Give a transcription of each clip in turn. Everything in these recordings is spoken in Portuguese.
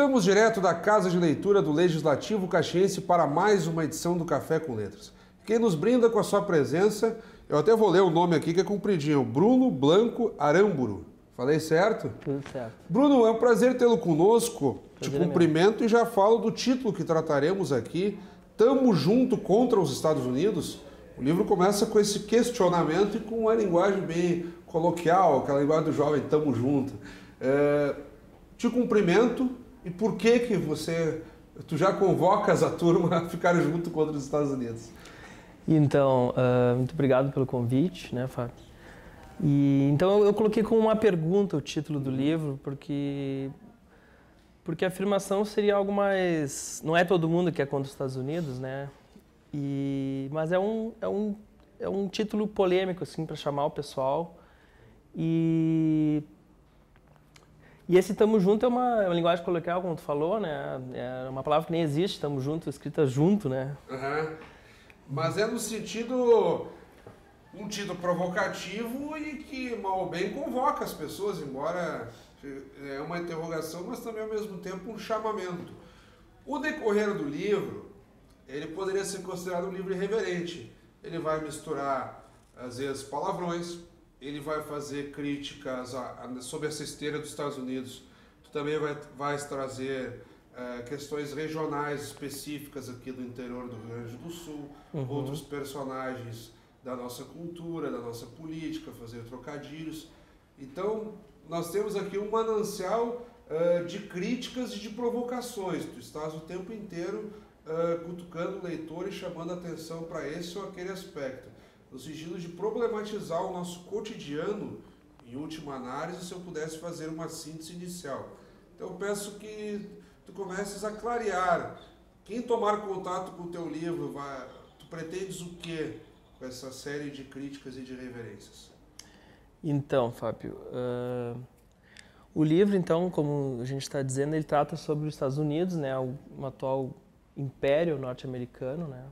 Estamos direto da Casa de Leitura do Legislativo Caxiense para mais uma edição do Café com Letras. Quem nos brinda com a sua presença, eu até vou ler o nome aqui que é compridinho, Bruno Blanco Aramburu. Falei certo? Tudo certo. Bruno, é um prazer tê-lo conosco. Te Prazer cumprimento e já falo do título que trataremos aqui, Tamo Junto contra os Estados Unidos. O livro começa com esse questionamento e com uma linguagem bem coloquial, aquela linguagem do jovem, tamo junto. Te cumprimento. E por que tu já convocas a turma a ficar junto contra os Estados Unidos? Então, muito obrigado pelo convite, né, Fábio? E então eu coloquei como uma pergunta o título do livro, porque a afirmação seria algo mais... Não é todo mundo que é contra os Estados Unidos, né? Mas é um título polêmico, assim, para chamar o pessoal. E esse tamo junto é uma linguagem coloquial, como tu falou, né? É uma palavra que nem existe, tamo junto, escrita junto, né? Uhum. Mas é no sentido... Um título provocativo e que, mal ou bem, convoca as pessoas, embora é uma interrogação, mas também, ao mesmo tempo, um chamamento. O decorrer do livro, ele poderia ser considerado um livro irreverente. Ele vai misturar, às vezes, palavrões, ele vai fazer críticas sobre essa esteira dos Estados Unidos. Tu também vai trazer questões regionais específicas aqui do interior do Rio Grande do Sul, outros personagens da nossa cultura, da nossa política, fazer trocadilhos. Então, nós temos aqui um manancial de críticas e de provocações. Tu estás o tempo inteiro cutucando o leitor e chamando a atenção para esse ou aquele aspecto, no sentido de problematizar o nosso cotidiano, em última análise, se eu pudesse fazer uma síntese inicial. Então, eu peço que tu comeces a clarear. Quem tomar contato com o teu livro, tu pretendes o quê com essa série de críticas e de reverências? Então, Fábio, o livro, então, como a gente está dizendo, ele trata sobre os Estados Unidos, né, um atual império norte-americano, né?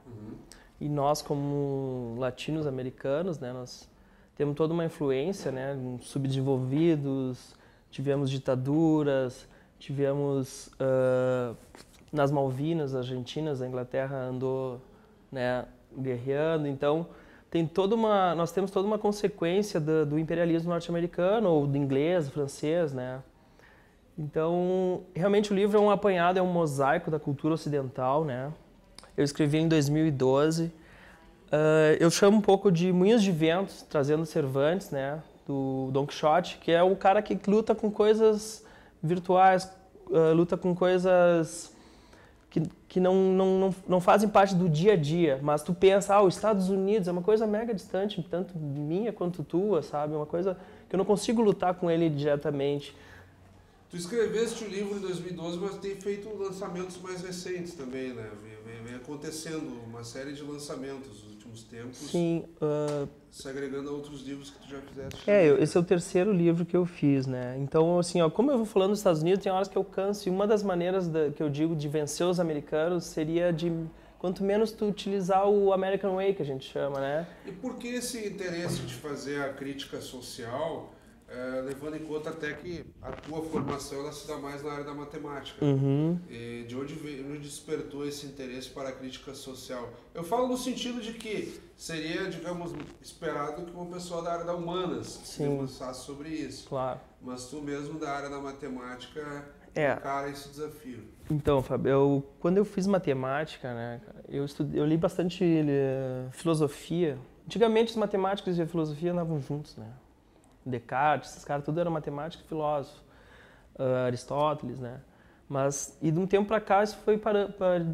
E nós, como latinos-americanos, né, nós temos toda uma influência, né, subdesenvolvidos, tivemos ditaduras, tivemos nas Malvinas, Argentinas, a Inglaterra andou, né, guerreando, então nós temos toda uma consequência do imperialismo norte-americano, ou do inglês, do francês, né? Então, realmente o livro é um apanhado, é um mosaico da cultura ocidental, né? Eu escrevi em 2012. Eu chamo um pouco de Moinhos de Ventos, trazendo Cervantes, né? Do Don Quixote, que é o cara que luta com coisas virtuais, luta com coisas que não fazem parte do dia a dia, mas tu pensa, os Estados Unidos é uma coisa mega distante, tanto minha quanto tua, sabe? É uma coisa que eu não consigo lutar com ele diretamente. Tu escreveste o livro em 2012, mas tem feito lançamentos mais recentes também, né? Vem acontecendo uma série de lançamentos nos últimos tempos. Sim. Se agregando a outros livros que tu já fizeste. Esse é o terceiro livro que eu fiz, né? Então, assim, como eu vou falando dos Estados Unidos, tem horas que eu canso, e uma das maneiras que eu digo de vencer os americanos seria de, quanto menos tu utilizar o American Way, que a gente chama, né? E por que esse interesse de fazer a crítica social, levando em conta até que a tua formação ela se dá mais na área da matemática? E de onde despertou esse interesse para a crítica social? Eu falo no sentido de que seria, digamos, esperado que uma pessoa da área da humanas se debruçasse sobre isso. Claro. Mas tu mesmo da área da matemática encara esse desafio. Então, Fábio, quando eu fiz matemática, né, eu li bastante filosofia. Antigamente os matemáticos e a filosofia andavam juntos, né? Descartes, esses caras tudo eram matemáticos e filósofos, Aristóteles, né? E de um tempo para cá isso foi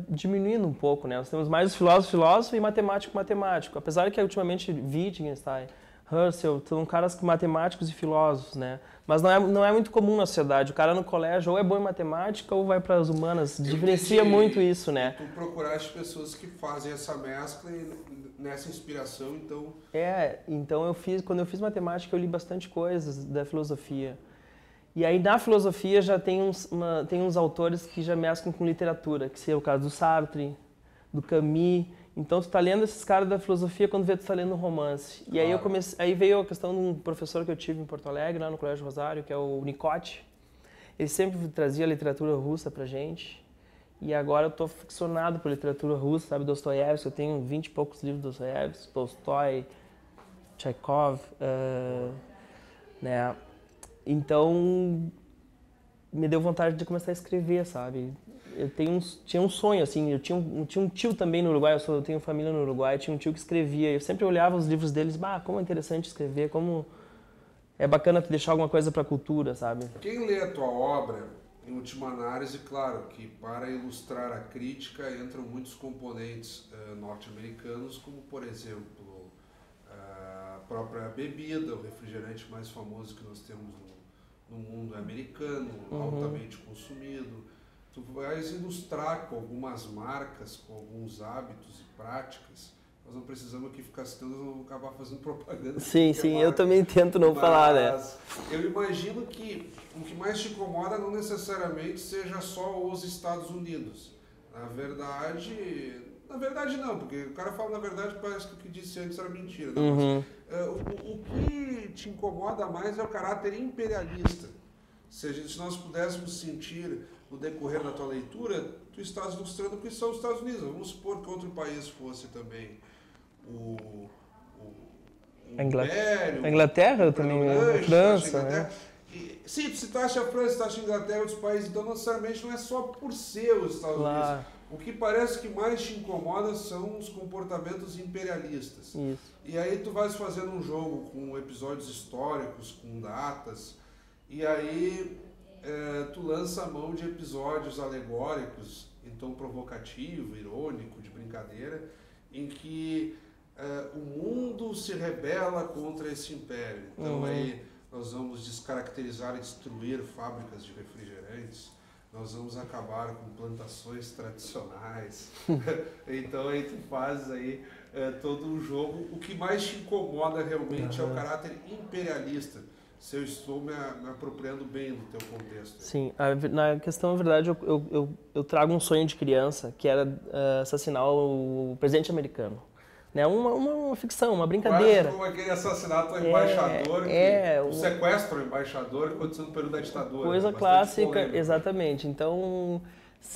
diminuindo um pouco, né? Nós temos mais os filósofos e matemático. Apesar que ultimamente Wittgenstein, Husserl, são caras matemáticos e filósofos, né? Mas não é muito comum na sociedade. O cara no colégio ou é bom em matemática ou vai para as humanas. Diferencia muito isso, né? Tu procuraste pessoas que fazem essa mescla e nessa inspiração, então... Então quando eu fiz matemática eu li bastante coisas da filosofia. E aí na filosofia já tem uns autores que já mesclam com literatura, que seria o caso do Sartre, do Camus. Então tu tá lendo esses caras da filosofia quando vê tu tá lendo um romance. E Claro. aí veio a questão de um professor que eu tive em Porto Alegre, lá no Colégio Rosário, que é o Nicote. ele sempre trazia literatura russa pra gente. E agora eu tô ficcionado por literatura russa, sabe? Dostoiévski, eu tenho 20 e poucos livros de Dostoiévski, Tolstói, Tchekhov, né? Então, me deu vontade de começar a escrever, sabe? Eu tinha um sonho, assim, eu tinha um tio também no Uruguai, eu tenho família no Uruguai, tinha um tio que escrevia, eu sempre olhava os livros deles, como é interessante escrever, como é bacana tu deixar alguma coisa pra cultura, sabe? Quem lê a tua obra, em última análise, claro que para ilustrar a crítica entram muitos componentes norte-americanos, como por exemplo a própria bebida, o refrigerante mais famoso que nós temos no mundo é americano, altamente consumido. Tu vais ilustrar com algumas marcas, com alguns hábitos e práticas. Nós não precisamos aqui ficar citando, nós vamos acabar fazendo propaganda. Sim, eu também tento não falar, né? Eu imagino que o que mais te incomoda não necessariamente seja só os Estados Unidos. Na verdade não, porque o cara fala na verdade, parece que o que disse antes era mentira. Né? O que te incomoda mais é o caráter imperialista. Se nós pudéssemos sentir no decorrer da tua leitura, tu estás ilustrando o que são os Estados Unidos. Vamos supor que outro país fosse também o Império, a Inglaterra também, a França, né? Sim, tu citaste a França, citaste a Inglaterra e outros países, então não necessariamente não é só por ser os Estados Unidos. O que parece que mais te incomoda são os comportamentos imperialistas. Isso. E aí tu vais fazendo um jogo com episódios históricos, com datas, e aí tu lança a mão de episódios alegóricos, em tom provocativo, irônico, de brincadeira, em que o mundo se rebela contra esse império. Então aí nós vamos descaracterizar e destruir fábricas de refrigerantes, nós vamos acabar com plantações tradicionais. Então aí tu fazes aí todo um jogo. O que mais te incomoda realmente é o caráter imperialista, se eu estou me apropriando bem do teu contexto. Sim, na questão, na verdade, eu trago um sonho de criança, que era assassinar o presidente americano. Né? Uma ficção, uma brincadeira. Quase como aquele assassinato ao embaixador, o sequestro ao embaixador que aconteceu no período da ditadura. Coisa clássica, polêmica. Exatamente. Então,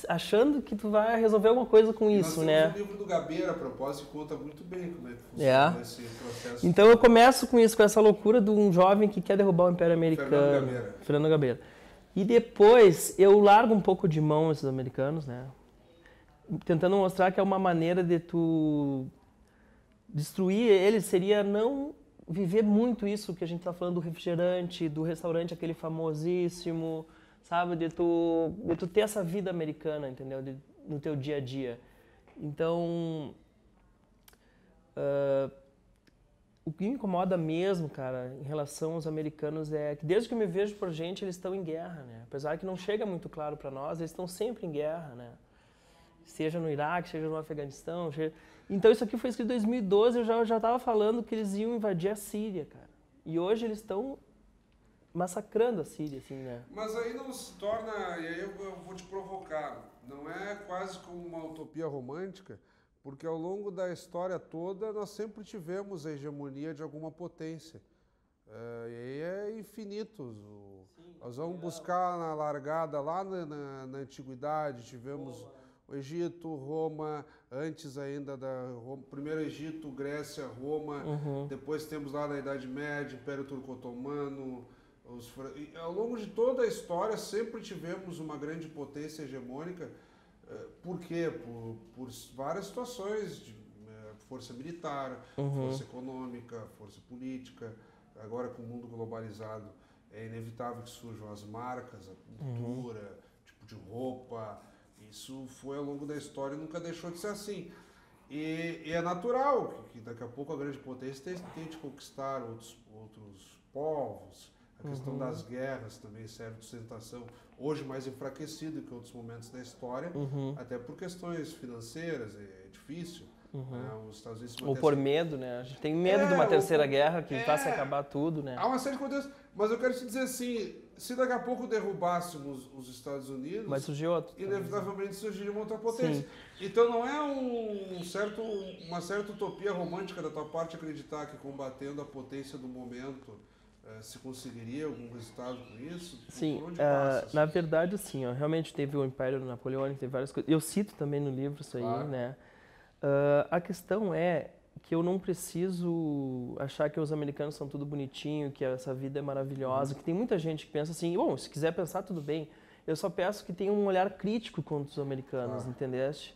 achando que tu vai resolver alguma coisa com isso, né? Nós temos o livro do Gabeira, a propósito, que conta muito bem como é que funciona esse processo. Então eu começo com isso, com essa loucura de um jovem que quer derrubar o Império Americano. Fernando Gabeira. E depois eu largo um pouco de mão esses americanos, né? Tentando mostrar que é uma maneira de tu destruir eles seria não viver muito isso que a gente está falando do refrigerante, do restaurante aquele famosíssimo, sabe? De tu ter essa vida americana, entendeu? No teu dia a dia. Então, o que me incomoda mesmo, cara, em relação aos americanos é que desde que eu me vejo por gente, eles estão em guerra, né? Apesar que não chega muito claro para nós, eles estão sempre em guerra, né? Seja no Iraque, seja no Afeganistão. Então isso aqui foi escrito em 2012, eu já estava falando que eles iam invadir a Síria, cara. E hoje eles estão massacrando a Síria, assim, né? Mas aí não se torna, e aí eu vou te provocar, não é quase como uma utopia romântica, porque ao longo da história toda nós sempre tivemos a hegemonia de alguma potência. E aí é infinito. Nós vamos buscar na largada lá na Antiguidade, tivemos o Egito, Roma, antes ainda primeiro Egito, Grécia, Roma, depois temos lá na Idade Média, Império Turco-Otomano. Ao longo de toda a história sempre tivemos uma grande potência hegemônica. Por quê? Por várias situações, de força militar, força econômica, força política. Agora com o mundo globalizado é inevitável que surjam as marcas, a cultura, tipo de roupa. Isso foi ao longo da história e nunca deixou de ser assim. E é natural que daqui a pouco a grande potência tente conquistar outros povos. A questão das guerras também serve de sustentação, hoje mais enfraquecido que outros momentos da história, até por questões financeiras, é difícil. Né? Os Estados Unidos ou por medo, né? A gente tem medo de uma terceira guerra que faça acabar tudo, né? Há uma série de contextos, mas eu quero te dizer assim, se daqui a pouco derrubássemos os Estados Unidos, vai surgir outro, inevitavelmente surgiria uma outra potência. Sim. Então não é uma certa utopia romântica da tua parte acreditar que combatendo a potência do momento se conseguiria algum resultado com isso? Sim, por onde passa, assim? na verdade, sim, ó, realmente teve o Império Napoleônico, teve várias coisas. Eu cito também no livro isso aí, Claro. né? A questão é que eu não preciso achar que os americanos são tudo bonitinho, que essa vida é maravilhosa, que tem muita gente que pensa assim, bom, se quiser pensar, tudo bem. Eu só peço que tenha um olhar crítico contra os americanos, entendeste?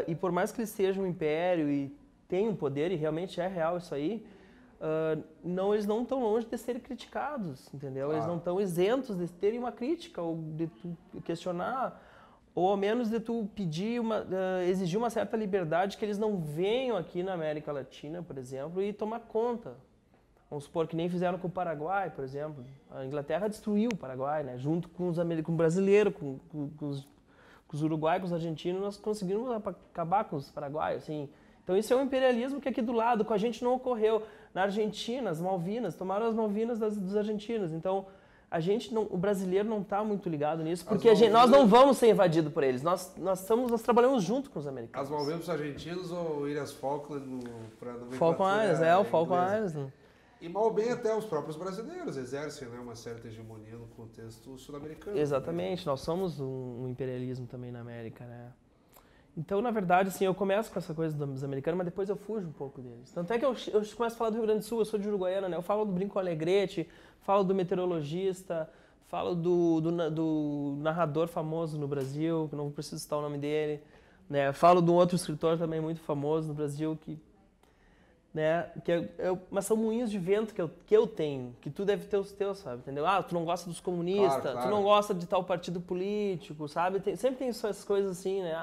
E por mais que eles sejam um império e tenham poder, e realmente é real isso aí, eles não estão longe de serem criticados, entendeu? Eles não estão isentos de terem uma crítica, ou de tu questionar, ou ao menos de tu pedir exigir uma certa liberdade que eles não venham aqui na América Latina, por exemplo, e tomar conta. Vamos supor que nem fizeram com o Paraguai, por exemplo. A Inglaterra destruiu o Paraguai, né? Junto com com brasileiros, com os uruguaios, com os argentinos, nós conseguimos acabar com os paraguaios, assim. Então isso é um imperialismo que aqui do lado, com a gente não ocorreu. Na Argentina, as Malvinas, tomaram as Malvinas dos argentinos. Então, o brasileiro não está muito ligado nisso, porque nós não vamos ser invadidos por eles. Nós trabalhamos junto com os americanos. As Malvinas dos argentinos ou Ilhas Falkland para Falkland Islands, o Falkland Islands. E mal bem até os próprios brasileiros exercem, né, uma certa hegemonia no contexto sul-americano. Exatamente, também. Nós somos um imperialismo também na América, né? Então, na verdade, assim, eu começo com essa coisa dos americanos, mas depois eu fujo um pouco deles. Tanto é que eu começo a falar do Rio Grande do Sul, eu sou de Uruguaiana, né? Eu falo do Brinco Alegrete, falo do meteorologista, falo do narrador famoso no Brasil, que não preciso citar o nome dele, né? Falo de um outro escritor também muito famoso no Brasil, né? Mas são moinhos de vento que eu tenho, que tu deve ter os teus, sabe? Entendeu? Ah, tu não gosta dos comunistas, claro. Tu não gosta de tal partido político, sabe? Sempre tem essas coisas assim, né?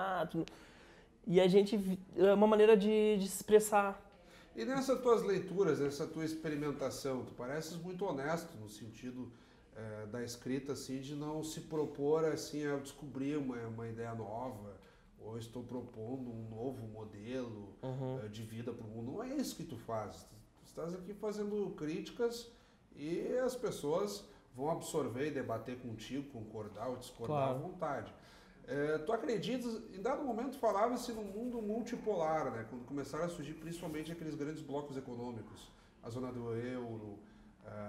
E a gente... É uma maneira de se expressar. E nessas tuas leituras, nessa tua experimentação, tu pareces muito honesto no sentido da escrita, assim, de não se propor, assim, a descobrir uma ideia nova, ou estou propondo um novo modelo de vida para o mundo. Não é isso que tu fazes. Tu estás aqui fazendo críticas e as pessoas vão absorver e debater contigo, concordar ou discordar à vontade. Tu acreditas, em dado momento falava-se num mundo multipolar, né? Quando começaram a surgir principalmente aqueles grandes blocos econômicos, a zona do euro,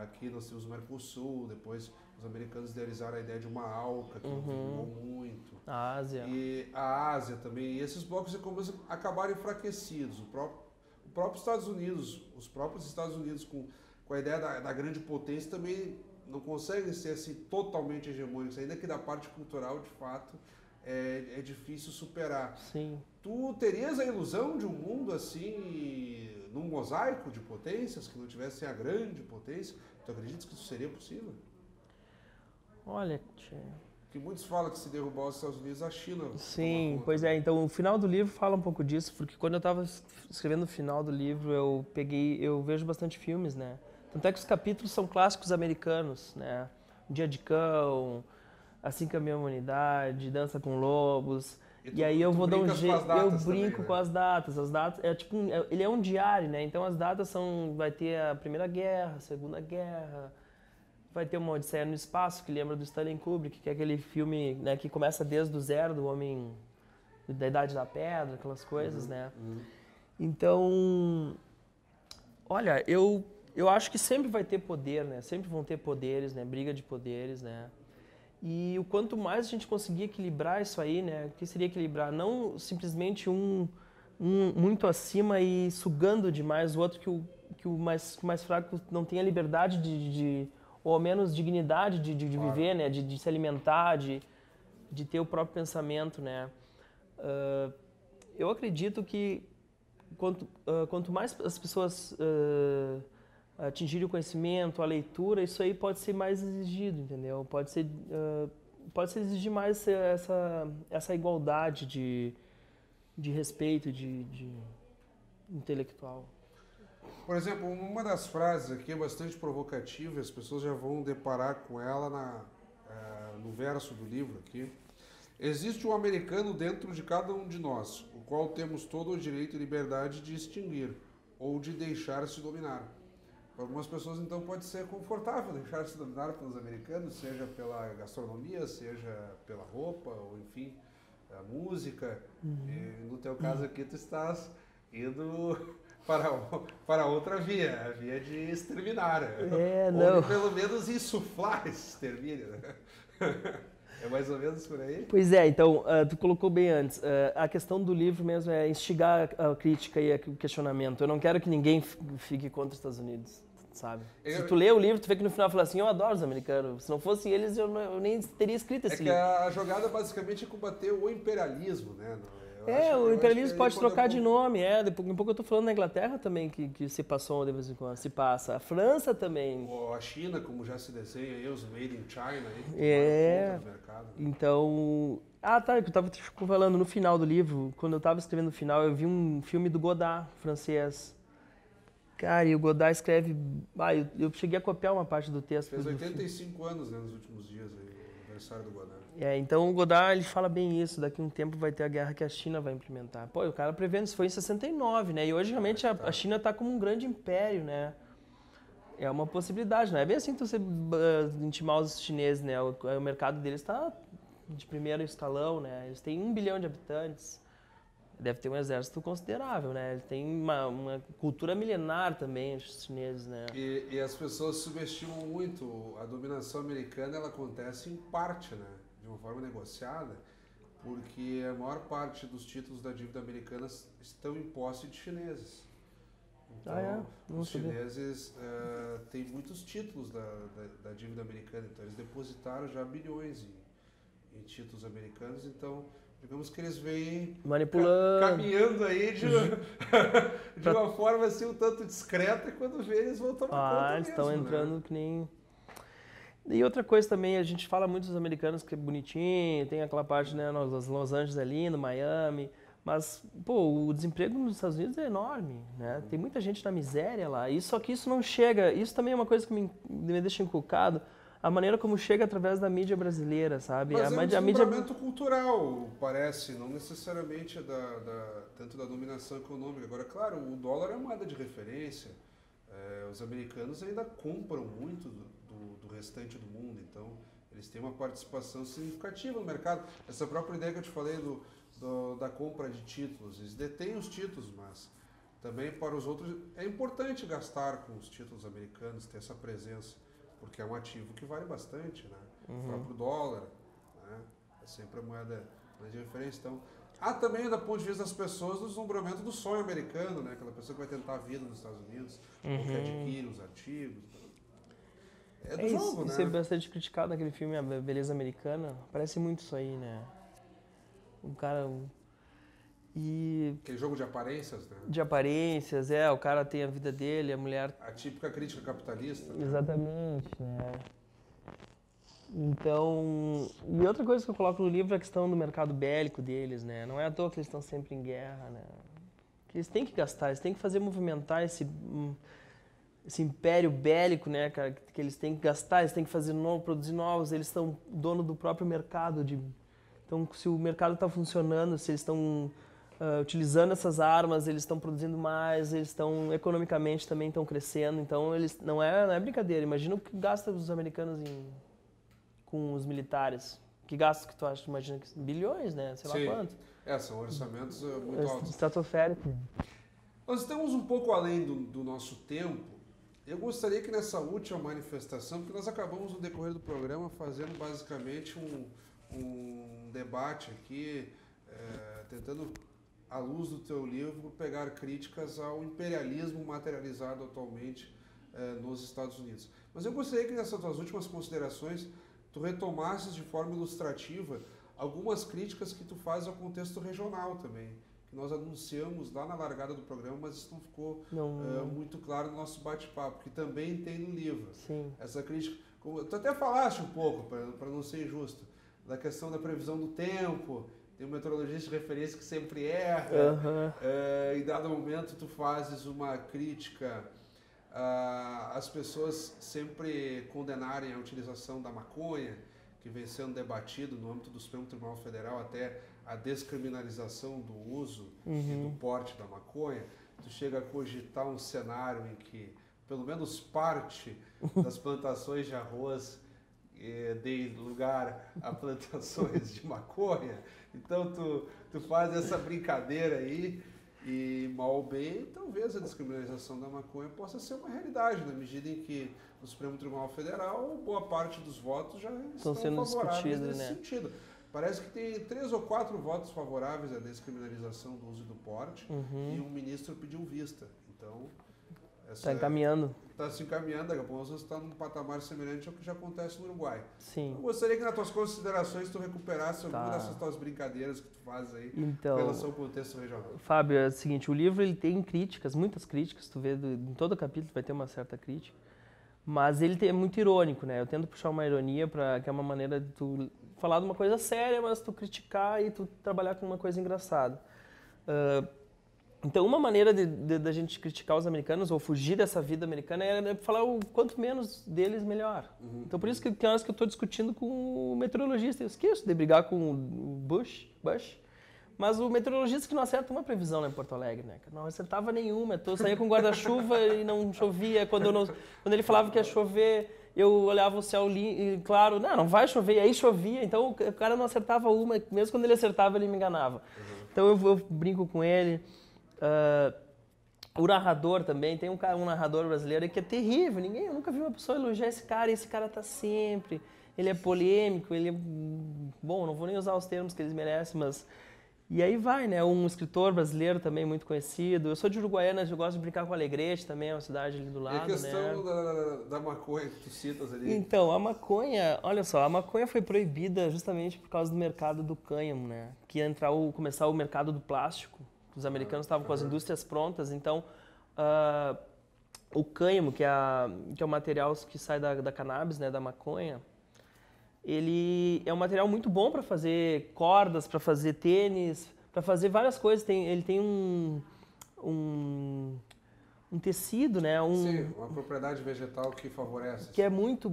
aqui nós temos o Mercosul, depois os americanos idealizaram a ideia de uma ALCA, que não vingou muito. A Ásia. E a Ásia também. E esses blocos econômicos acabaram enfraquecidos. O próprio Estados Unidos, os próprios Estados Unidos com a ideia da grande potência também não conseguem ser assim totalmente hegemônicos, ainda que da parte cultural, de fato, é difícil superar. Sim. Tu terias a ilusão de um mundo assim, num mosaico de potências, que não tivesse a grande potência? Tu acreditas que isso seria possível? Olha, que muitos falam que se derrubar os Estados Unidos, a China... Sim, pois é. Então, o final do livro fala um pouco disso, porque quando eu estava escrevendo o final do livro, eu vejo bastante filmes, né? Tanto é que os capítulos são clássicos americanos, né? Dia de Cão, Assim Caminha a Humanidade, Dança com Lobos. E aí eu vou dar um jeito, eu brinco também, com as datas. As datas ele é um diário, né? Então as datas vai ter a Primeira Guerra, a Segunda Guerra, vai ter uma Odisseia no Espaço, que lembra do Stanley Kubrick, que é aquele filme, né, que começa desde o zero, do homem da Idade da Pedra, aquelas coisas, né? Então, olha, eu acho que sempre vai ter poder, né? Sempre vão ter poderes, né? Briga de poderes, né? E o quanto mais a gente conseguir equilibrar isso aí, né? O que seria equilibrar? Não simplesmente um muito acima e sugando demais o outro, que o mais fraco não tenha liberdade ou ao menos dignidade de viver, né? De se alimentar, de ter o próprio pensamento, né? Eu acredito que quanto mais as pessoas atingirem o conhecimento, a leitura, isso aí pode ser mais exigido, entendeu? Pode ser exigir mais essa igualdade de respeito, de intelectual. Por exemplo, uma das frases aqui é bastante provocativa, as pessoas já vão deparar com ela no verso do livro aqui. Existe um americano dentro de cada um de nós, o qual temos todo o direito e liberdade de extinguir ou de deixar-se dominar. Para algumas pessoas, então, pode ser confortável deixar-se dominar pelos americanos, seja pela gastronomia, seja pela roupa, ou enfim, a música. E no teu caso aqui, tu estás indo para outra via, a via de exterminar. Não. Ou pelo menos insuflar esse extermínio. Né? É mais ou menos por aí? Pois é, então, tu colocou bem antes, a questão do livro mesmo é instigar a crítica e o questionamento. Eu não quero que ninguém fique contra os Estados Unidos, sabe? Se tu lê o livro, tu vê que no final fala assim, eu adoro os americanos. Se não fossem eles, eu nem teria escrito esse livro. A jogada basicamente é combater o imperialismo, né? O imperialismo pode trocar de nome, Daqui a pouco eu tô falando da Inglaterra também, que se passou de vez em quando, se passa. A França também. Ou a China, como já se desenha aí, os Made in China aí, que no mercado. Então... que eu tava falando no final do livro, quando eu tava escrevendo o final, eu vi um filme do Godard, francês. Cara, e o Godard escreve... eu cheguei a copiar uma parte do texto. Fez 85 anos, né, nos últimos dias aí, o aniversário do Godard. Então o Godard, ele fala bem isso, daqui a um tempo vai ter a guerra que a China vai implementar. Pô, o cara prevendo, isso foi em 69, né? E hoje realmente a China está como um grande império, né? É uma possibilidade, não é bem assim que você intimar os chineses, né? O mercado deles está de primeiro escalão, né? Eles têm 1 bilhão de habitantes. Deve ter um exército considerável, né? Eles têm uma cultura milenar também, os chineses, né? E as pessoas subestimam muito a dominação americana, ela acontece em parte, né? De uma forma negociada, porque a maior parte dos títulos da dívida americana estão em posse de chineses. Então, os chineses têm muitos títulos da dívida americana, então eles depositaram já bilhões em títulos americanos, então digamos que eles vêm manipulando, caminhando aí de uma forma assim um tanto discreta, e quando vê eles vão tomar conta eles mesmo, estão entrando, né? Que nem... E outra coisa também, a gente fala muito dos americanos que é bonitinho, tem aquela parte, né, Los Angeles é lindo, Miami, mas, pô, o desemprego nos Estados Unidos é enorme, né? Tem muita gente na miséria lá, só que isso não chega, isso também é uma coisa que me deixa encucado, a maneira como chega através da mídia brasileira, sabe? Mas é um desdobramento cultural, parece, não necessariamente tanto da dominação econômica. Agora, claro, o dólar é moeda de referência, os americanos ainda compram muito do restante do mundo, então eles têm uma participação significativa no mercado. Essa própria ideia que eu te falei da compra de títulos, eles detêm os títulos, mas também para os outros é importante gastar com os títulos americanos, ter essa presença, porque é um ativo que vale bastante, né? O próprio dólar, né? É sempre a moeda de referência. Então, há também, do ponto de vista das pessoas, o deslumbramento do sonho americano, né? Aquela pessoa que vai tentar a vida nos Estados Unidos, ou que adquire os artigos. É do jogo, né? Isso é bastante criticado naquele filme A Beleza Americana. Parece muito isso aí, né? Um cara... Aquele jogo de aparências, né? De aparências, o cara tem a vida dele, a mulher... A típica crítica capitalista. Né? Exatamente, né? Então... E outra coisa que eu coloco no livro é a questão do mercado bélico deles, né? Não é à toa que eles estão sempre em guerra, né? Que eles têm que gastar, eles têm que fazer movimentar esse império bélico, né, cara, que eles têm que gastar, eles têm que fazer produzir novos, eles são dono do próprio mercado. Então, se o mercado está funcionando, se eles estão utilizando essas armas, eles estão produzindo mais, eles estão, economicamente também estão crescendo, então eles não é brincadeira. Imagina o que gastam os americanos com os militares. Que gastos que tu acha? Imagina que bilhões, né? Sei lá quanto. São orçamentos muito altos. Estratosférico. Nós estamos um pouco além do nosso tempo. Eu gostaria que nessa última manifestação, porque nós acabamos no decorrer do programa fazendo basicamente um debate aqui, tentando, à luz do teu livro, pegar críticas ao imperialismo materializado atualmente nos Estados Unidos. Mas eu gostaria que nessas tuas últimas considerações tu retomasses de forma ilustrativa algumas críticas que tu fazes ao contexto regional também, que nós anunciamos lá na largada do programa, mas isso não ficou muito claro no nosso bate-papo, que também tem no livro. Sim. Essa crítica, tu até falaste um pouco, para não ser injusto, da questão da previsão do tempo, tem um meteorologista de referência que sempre erra, em dado momento tu fazes uma crítica às pessoas sempre condenarem a utilização da maconha, que vem sendo debatido no âmbito do Supremo Tribunal Federal até a descriminalização do uso e do porte da maconha. Tu chega a cogitar um cenário em que pelo menos parte das plantações de arroz dê lugar a plantações de maconha. Então tu faz essa brincadeira aí. E mal ou bem, talvez a descriminalização da maconha possa ser uma realidade, na medida em que no Supremo Tribunal Federal, boa parte dos votos já estão sendo favoráveis nesse né? sentido. Parece que tem 3 ou 4 votos favoráveis à descriminalização do uso e do porte, e um ministro pediu vista. Então, está encaminhando. Está se encaminhando, daqui a pouco você está num patamar semelhante ao que já acontece no Uruguai. Sim. Eu gostaria que nas tuas considerações tu recuperasse alguma dessas tuas brincadeiras que tu fazes aí então, em relação ao contexto regional. Fábio, é o seguinte, o livro ele tem críticas, muitas críticas, tu vê, em todo capítulo vai ter uma certa crítica, mas ele é muito irônico, né? Eu tento puxar uma ironia, que é uma maneira de tu falar de uma coisa séria, mas tu criticar e tu trabalhar com uma coisa engraçada. Então, uma maneira da gente criticar os americanos ou fugir dessa vida americana é falar o quanto menos deles, melhor. Então, por isso que tem horas que eu estou discutindo com o meteorologista. Eu esqueço de brigar com o Bush, mas o meteorologista que não acerta uma previsão lá em Porto Alegre, né? Não acertava nenhuma. Eu saía com guarda-chuva e não chovia. Quando ele falava que ia chover, eu olhava o céu claro, não vai chover, e aí chovia. Então, o cara não acertava uma, mesmo quando ele acertava, ele me enganava. Então, eu brinco com ele. O narrador também, tem um narrador brasileiro que é terrível, eu nunca vi uma pessoa elogiar esse cara tá sempre, ele é polêmico, ele é, bom, não vou nem usar os termos que eles merecem, mas, e aí vai, né, um escritor brasileiro também muito conhecido, eu sou de Uruguaiana, eu gosto de brincar com Alegrete também, é uma cidade ali do lado, né. E a questão da maconha que tu citas ali? Então, a maconha, olha só, a maconha foi proibida justamente por causa do mercado do cânhamo, né, que ia começar o mercado do plástico. Os americanos estavam com as indústrias prontas, então o cânhamo, que é o material que sai da cannabis, né, da maconha, ele é um material muito bom para fazer cordas, para fazer tênis, para fazer várias coisas. Ele tem um tecido, né? Sim, uma propriedade vegetal que favorece. Que é muito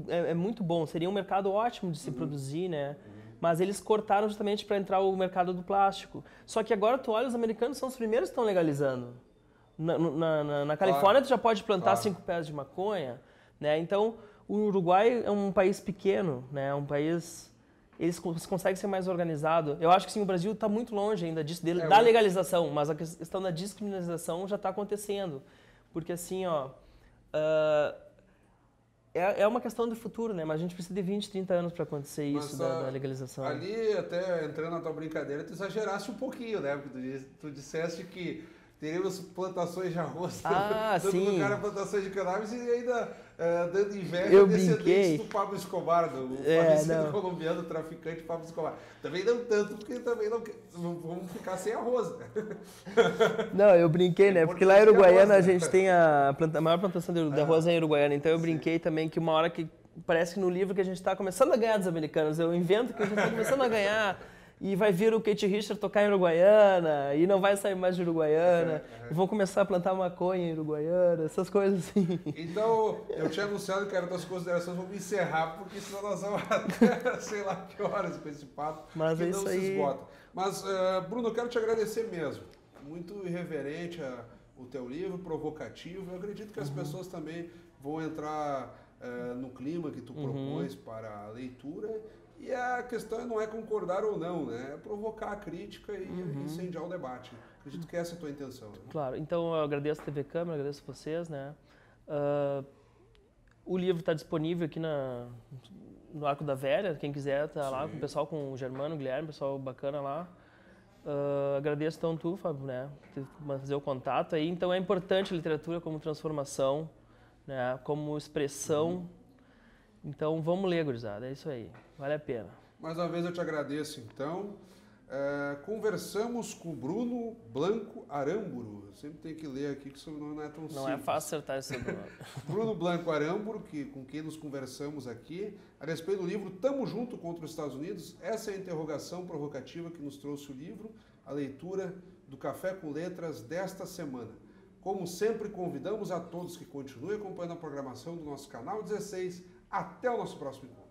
bom, seria um mercado ótimo de se produzir, né? Mas eles cortaram justamente para entrar o mercado do plástico. Só que agora tu olha, os americanos são os primeiros que estão legalizando. Na Califórnia tu já pode plantar 5 pés de maconha, né? Então o Uruguai é um país pequeno, né? É um país, eles conseguem ser mais organizado. Eu acho que sim, o Brasil está muito longe ainda disso, da legalização, mas a questão da descriminalização já está acontecendo, porque assim, ó, é uma questão de futuro, né? Mas a gente precisa de 20, 30 anos para acontecer isso, da legalização. Ali, até entrando na tua brincadeira, tu exagerasse um pouquinho, né? Porque tu disseste que teríamos plantações de arroz, sim. Lugar plantações de cannabis e ainda dando inveja descendentes do Pablo Escobar, do falecido colombiano traficante Pablo Escobar. Também não tanto, porque também não vamos ficar sem arroz, né? Não, eu brinquei, né? Porque lá em Uruguaiana a gente tem a maior plantação de arroz em Uruguaiana, então eu brinquei também que uma hora que parece que no livro que a gente está começando a ganhar dos americanos, eu invento que a gente está começando a ganhar. E vai vir o Keith Richards tocar em Uruguaiana, e não vai sair mais de Uruguaiana, e vão começar a plantar maconha em Uruguaiana, essas coisas assim. Então, eu tinha anunciado que era das considerações, vamos encerrar, porque senão nós vamos até sei lá que horas com esse papo, mas que é não se esgota. Mas, Bruno, eu quero te agradecer mesmo. Muito irreverente o teu livro, provocativo. Eu acredito que as pessoas também vão entrar no clima que tu propões para a leitura. E a questão não é concordar ou não, né? É provocar a crítica e incendiar o debate. Acredito que essa é a tua intenção. Né? Claro. Então, eu agradeço a TV Câmara, agradeço vocês, né? O livro está disponível aqui no Arco da Velha. Quem quiser tá lá com o pessoal, com o Germano, o Guilherme, pessoal bacana lá. Agradeço então tu, Fábio, né? Fazer o contato aí. Então, é importante a literatura como transformação, né? Como expressão. Então, vamos ler, gurizada. É isso aí. Vale a pena. Mais uma vez eu te agradeço, então. Conversamos com o Bruno Blanco Aramburu. Eu sempre tenho que ler aqui que o sobrenome não é tão simples. Não é fácil acertar esse sobrenome. Bruno Blanco Aramburu, com quem nos conversamos aqui, a respeito do livro Tamo Junto contra os Estados Unidos. Essa é a interrogação provocativa que nos trouxe o livro, a leitura do Café com Letras desta semana. Como sempre, convidamos a todos que continuem acompanhando a programação do nosso canal 16. Até o nosso próximo encontro.